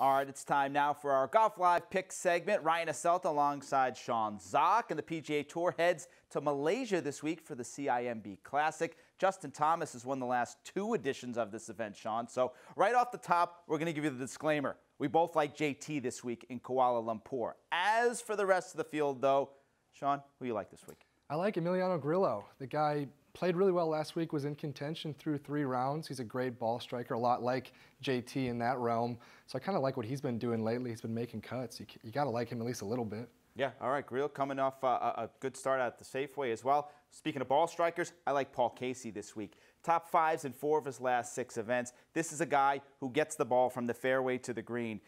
All right, it's time now for our Golf Live pick segment. Ryan Asselta alongside Sean Zak, and the PGA Tour heads to Malaysia this week for the CIMB Classic. Justin Thomas has won the last 2 editions of this event, Sean. So right off the top, we're going to give you the disclaimer. We both like JT this week in Kuala Lumpur. As for the rest of the field, though, Sean, who do you like this week? I like Emiliano Grillo. The guy played really well last week, was in contention through 3 rounds. He's a great ball striker, a lot like JT in that realm. So I kind of like what he's been doing lately. He's been making cuts. You got to like him at least a little bit. Yeah, all right, Grillo coming off a good start at the Safeway as well. Speaking of ball strikers, I like Paul Casey this week. Top 5s in 4 of his last 6 events. This is a guy who gets the ball from the fairway to the green.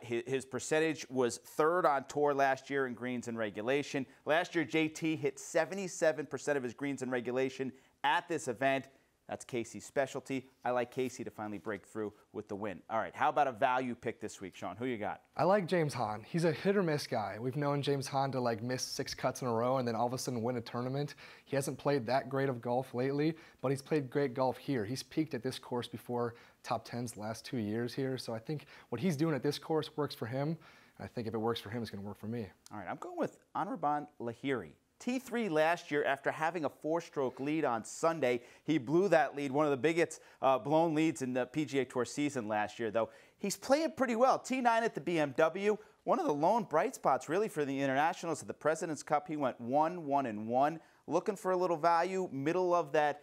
His percentage was 3rd on tour last year in greens and regulation. Last year, JT hit 77% of his greens and regulation at this event. That's Casey's specialty. I like Casey to finally break through with the win. All right, how about a value pick this week, Sean? Who you got? I like James Hahn. He's a hit-or-miss guy. We've known James Hahn to miss 6 cuts in a row and then all of a sudden win a tournament. He hasn't played that great of golf lately, but he's played great golf here. He's peaked at this course before top 10s the last 2 years here, so I think what he's doing at this course works for him. And I think if it works for him, it's going to work for me. All right, I'm going with Anirban Lahiri. T3 last year, after having a 4-stroke lead on Sunday, he blew that lead, one of the biggest blown leads in the PGA Tour season last year, though. He's playing pretty well. T9 at the BMW, one of the lone bright spots really for the internationals at the President's Cup. He went 1-1-1. Looking for a little value, middle of that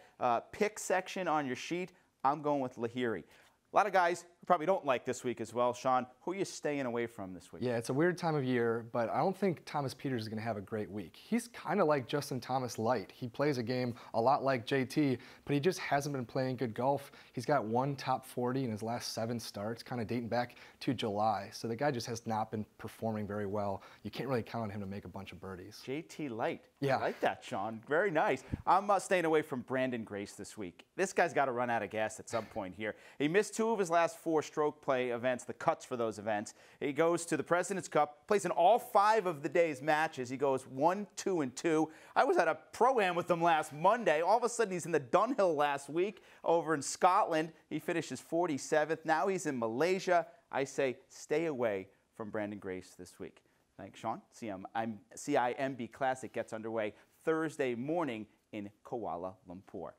pick section on your sheet, I'm going with Lahiri. A lot of guys who probably don't like this week as well. Sean, who are you staying away from this week? Yeah, it's a weird time of year, but I don't think Thomas Pieters is going to have a great week. He's kind of like Justin Thomas light. He plays a game a lot like JT, but he just hasn't been playing good golf. He's got 1 top 40 in his last 7 starts, kind of dating back to July. So the guy just has not been performing very well. You can't really count on him to make a bunch of birdies. JT light. Yeah. I like that, Sean. Very nice. I'm staying away from Brandon Grace this week. This guy's got to run out of gas at some point here. He missed 2 of his last 4 stroke play events, the cuts for those events. He goes to the President's Cup, plays in all 5 of the day's matches. He goes 1-2-2. I was at a Pro-Am with him last Monday. All of a sudden, he's in the Dunhill last week over in Scotland. He finishes 47th. Now he's in Malaysia. I say stay away from Brandon Grace this week. Thanks, Sean. CIMB Classic gets underway Thursday morning in Kuala Lumpur.